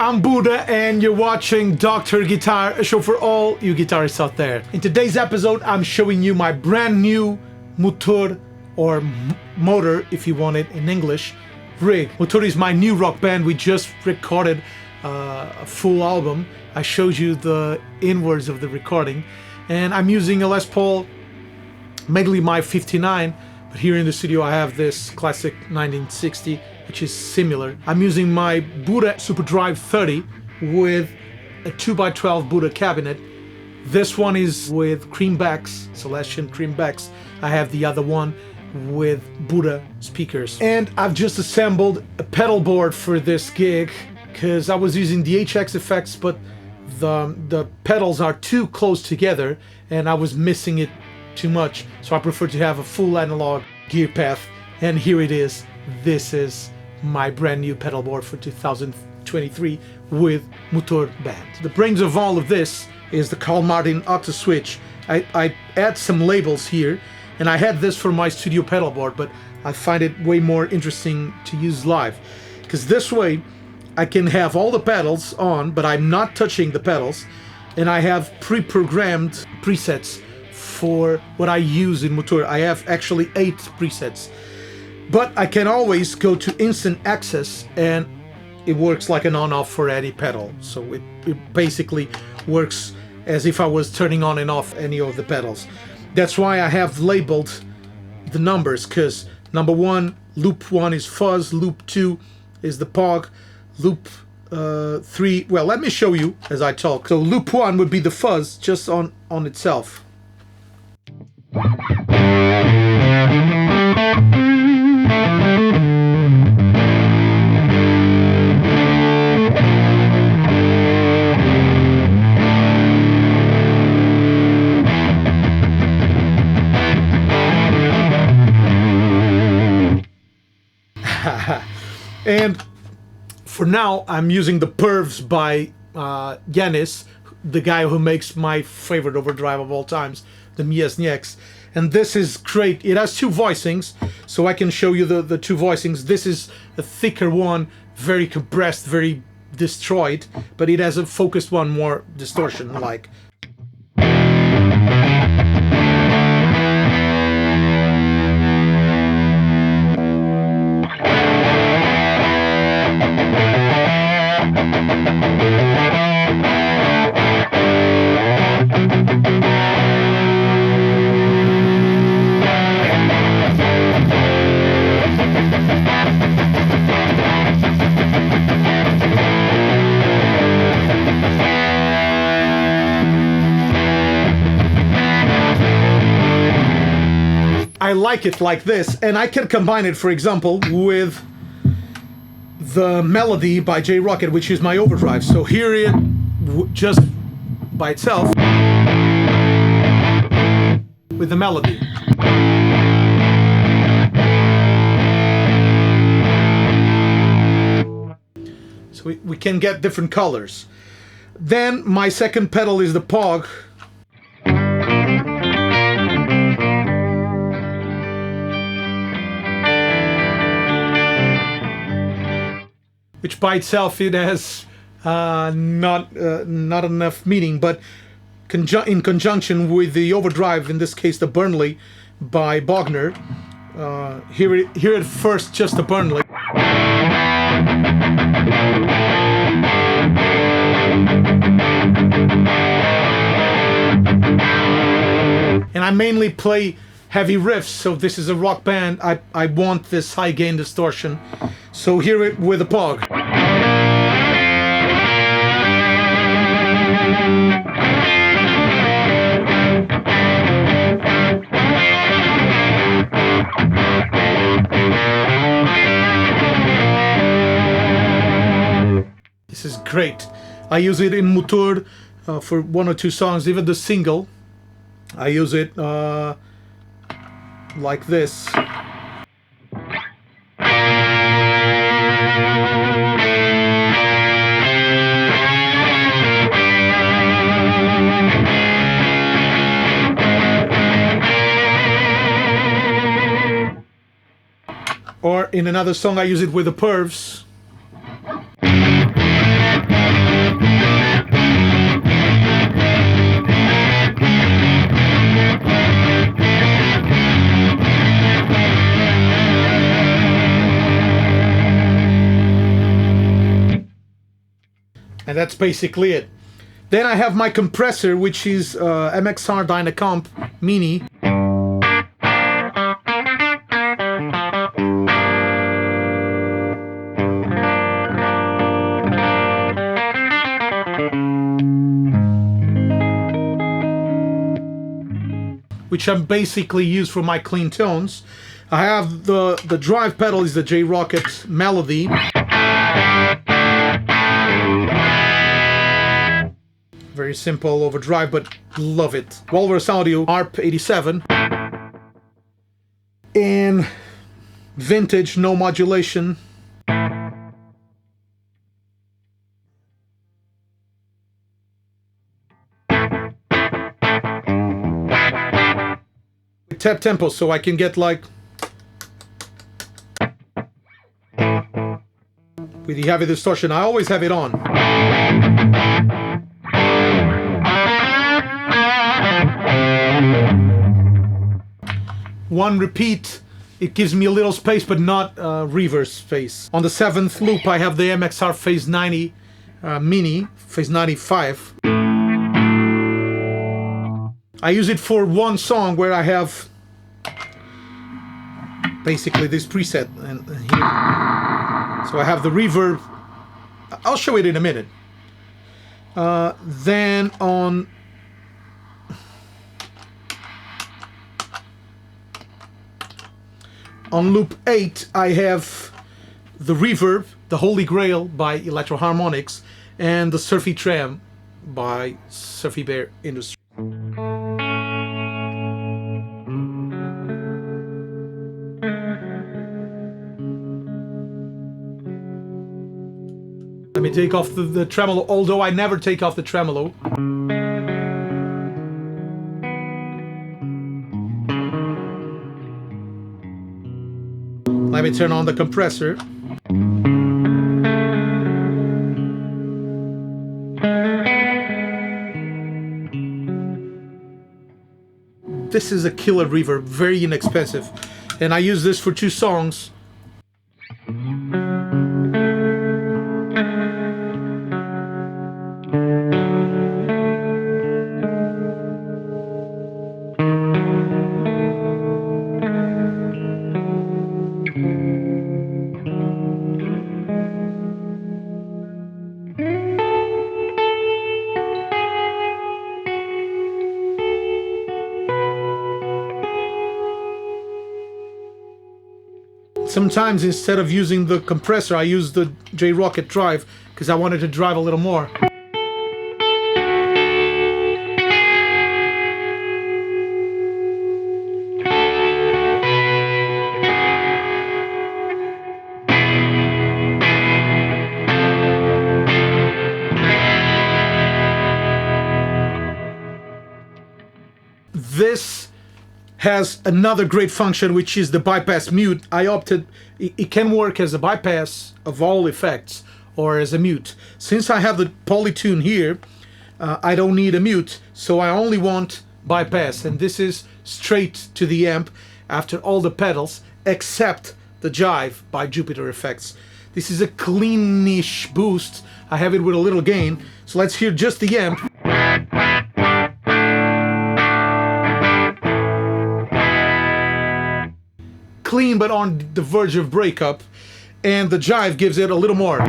I'm Budda and you're watching Dr. Guitar, a show for all you guitarists out there. In today's episode, I'm showing you my brand new motor, or motor if you want it in English, rig. Motor is my new rock band. We just recorded a full album. I showed you the inwards of the recording, and I'm using a Les Paul, mainly my 59, but here in the studio I have this classic 1960, which is similar. I'm using my Budda Super Drive 30 with a 2x12 Budda cabinet. This one is with creambacks, Celestian creambacks. I have the other one with Budda speakers. And I've just assembled a pedal board for this gig because I was using the HX effects, but the pedals are too close together and I was missing it too much, so I prefer to have a full analog gear path. And here it is. This is my brand new pedal board for 2023 with motor band. The brains of all of this is the Carl Martin Octa switch. I add some labels here, and I had this for my studio pedal board, but I find it way more interesting to use live, because this way I can have all the pedals on, but I'm not touching the pedals, and I have pre-programmed presets for what I use in motor. I have actually 8 presets, but I can always go to instant access and it works like an on-off for any pedal. So it basically works as if I was turning on and off any of the pedals. That's why I have labeled the numbers, because number 1, loop 1 is fuzz, loop 2 is the Pagú, loop 3, well, let me show you as I talk. So loop 1 would be the fuzz just on itself. And for now, I'm using the Pervs by Guedes, the guy who makes my favorite overdrive of all times, the Miesnieks. And this is great. It has 2 voicings, so I can show you the 2 voicings. This is a thicker one, very compressed, very destroyed, but it has a focused one, more distortion-like. I like it like this, and I can combine it, for example, with the Melody by J Rocket, which is my overdrive. So here it just by itself with the Melody. So we can get different colors. Then my second pedal is the Pagú, which by itself it has not enough meaning, but in conjunction with the overdrive, in this case the Burnley by Bogner, here at first just the Burnley, and I mainly play heavy riffs, so this is a rock band. I want this high gain distortion, so here it with a Pagú. This is great. I use it in motor for 1 or 2 songs, even the single. I use it like this. Or in another song I use it with the Pervs. And that's basically it. Then I have my compressor, which is MXR Dynacomp Mini. Which I basically use for my clean tones. I have the drive pedal is the J-Rocket Melody. Very simple overdrive, but love it. Walrus Audio ARP87. And vintage, no modulation. Tap tempo, so I can get like with the heavy distortion. I always have it on. One repeat, it gives me a little space, but not reverse space. On the 7th loop, I have the MXR Phase 90 Mini, Phase 95. I use it for one song where I have basically this preset and here. So I have the reverb. I'll show it in a minute. Then on loop 8 I have the reverb, the Holy Grail by Electro Harmonics, and the Surfy Tram by Surfy Bear Industries. Let me take off the tremolo, although I never take off the tremolo. Let me turn on the compressor. This is a killer reverb, very inexpensive. And I use this for 2 songs. Sometimes instead of using the compressor, I use the J-Rocket drive because I wanted to drive a little more. This has another great function, which is the bypass mute. I opted, it can work as a bypass of all effects or as a mute. Since I have the polytune here, I don't need a mute, so I only want bypass, and this is straight to the amp after all the pedals except the Jive by Jupiter Effects. This is a cleanish boost. I have it with a little gain, so let's hear just the amp. Clean but on the verge of breakup, and the Jive gives it a little more.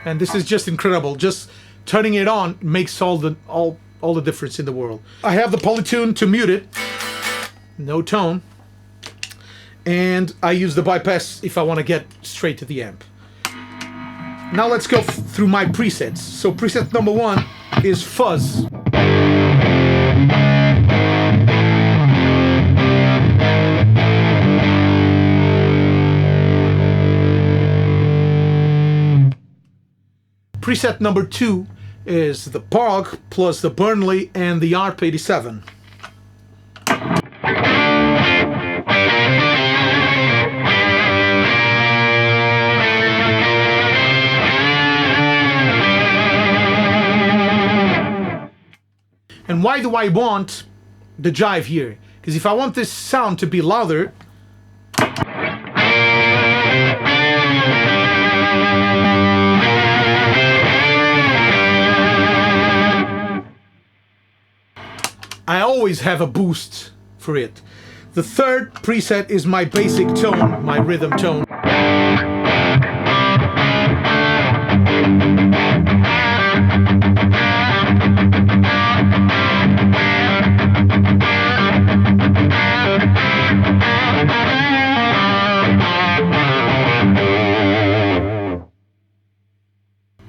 And this is just incredible. Just turning it on makes all the difference in the world. I have the polytune to mute it, no tone, and I use the bypass if I want to get straight to the amp. Now let's go through my presets. So preset number 1 is fuzz. Preset number 2 is the Pagú plus the Burnley and the ARP87. And why do I want the jive here. Because if I want this sound to be louder, I always have a boost for it. The third preset is my basic tone, my rhythm tone.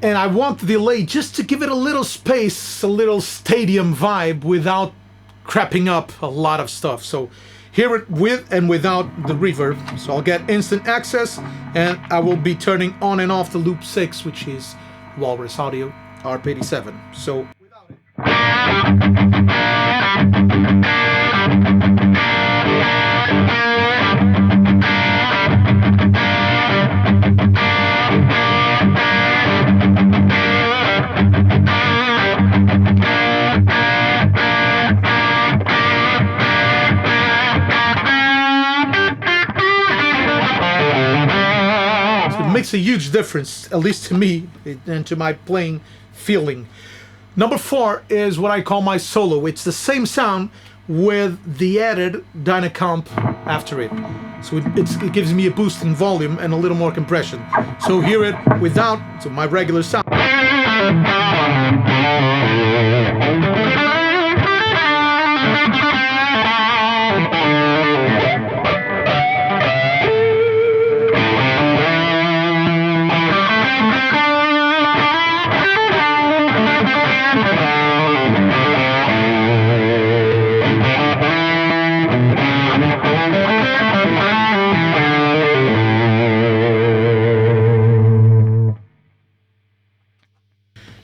And I want the delay just to give it a little space, a little stadium vibe without crapping up a lot of stuff. So hear it with and without the reverb. So I'll get instant access, and I will be turning on and off the loop 6, which is Walrus Audio EP317. So without it. Makes a huge difference, at least to me, and to my playing feeling. Number 4 is what I call my solo. It's the same sound with the added Dynacomp after it. So it gives me a boost in volume and a little more compression. So hear it without my regular sound.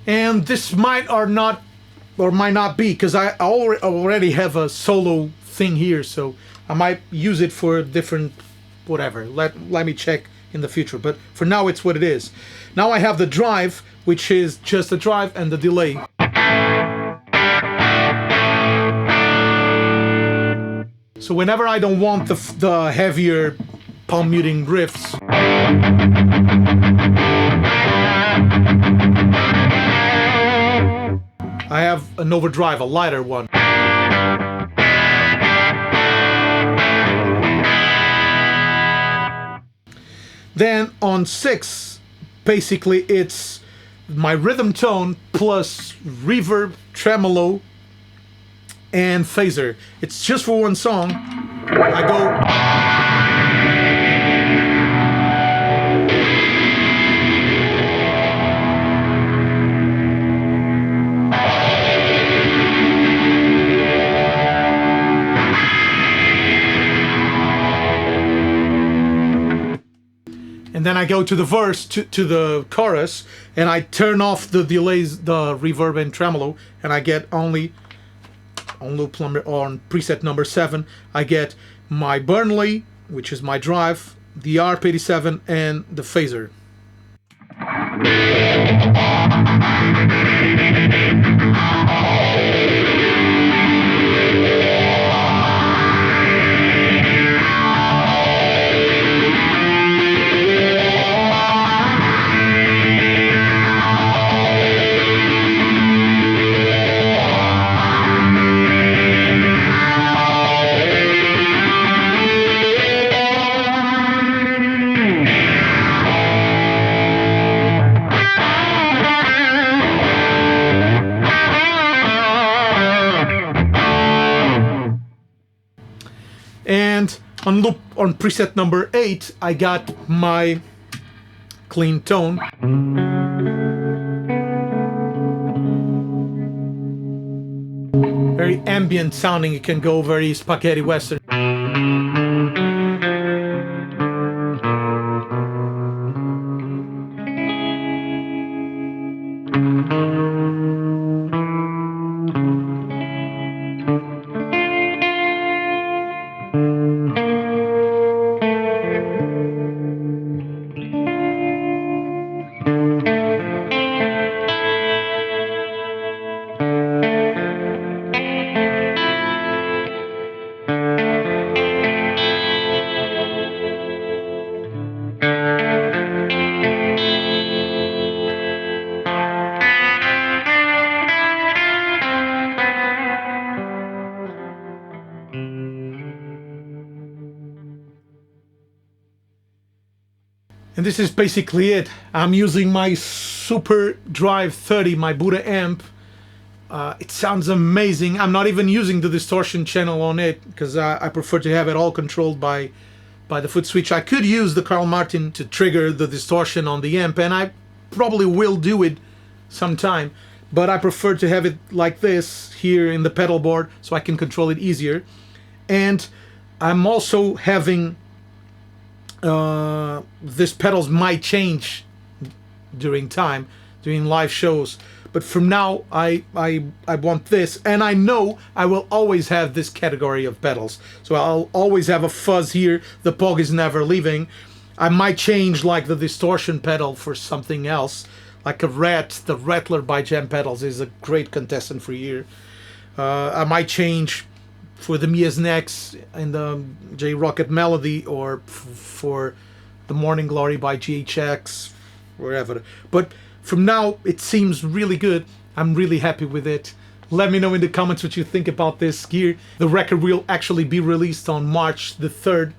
And this might or might not be, because I already have a solo thing here, so I might use it for different whatever. Let me check in the future, but for now it's what it is. Now I have the drive, which is just the drive and the delay. So whenever I don't want the heavier palm muting riffs, I have an overdrive, a lighter one. Then on 6, basically it's my rhythm tone plus reverb, tremolo, and phaser. It's just for one song. I go... And then I go to the verse, to the chorus, and I turn off the delays, the reverb and tremolo, and I get only on loop number, on preset number 7, I get my Burnley, which is my drive, the EP317, and the phaser. And on loop on preset number 8, I got my clean tone. Very ambient sounding, it can go very spaghetti western. And this is basically it. I'm using my Super Drive 30, my Budda amp. It sounds amazing. I'm not even using the distortion channel on it because I prefer to have it all controlled by the foot switch. I could use the Carl Martin to trigger the distortion on the amp, and I probably will do it sometime, but I prefer to have it like this here in the pedal board so I can control it easier. And I'm also having this pedals might change during live shows, but from now I want this, and I know I will always have this category of pedals, so I'll always have a fuzz here. The Pog is never leaving. I might change like the distortion pedal for something else, like a Rat. The Rattler by Jam Pedals is a great contestant for here. I might change for the Mia's Next and the J Rocket Melody, or for the Morning Glory by GHX, wherever. But from now, it seems really good. I'm really happy with it. Let me know in the comments what you think about this gear. The record will actually be released on March the 3rd,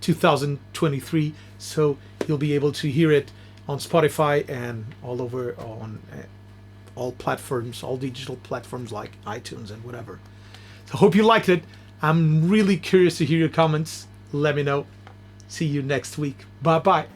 2023. So you'll be able to hear it on Spotify and all over on all platforms, all digital platforms like iTunes and whatever. So hope you liked it. I'm really curious to hear your comments. Let me know. See you next week. Bye-bye.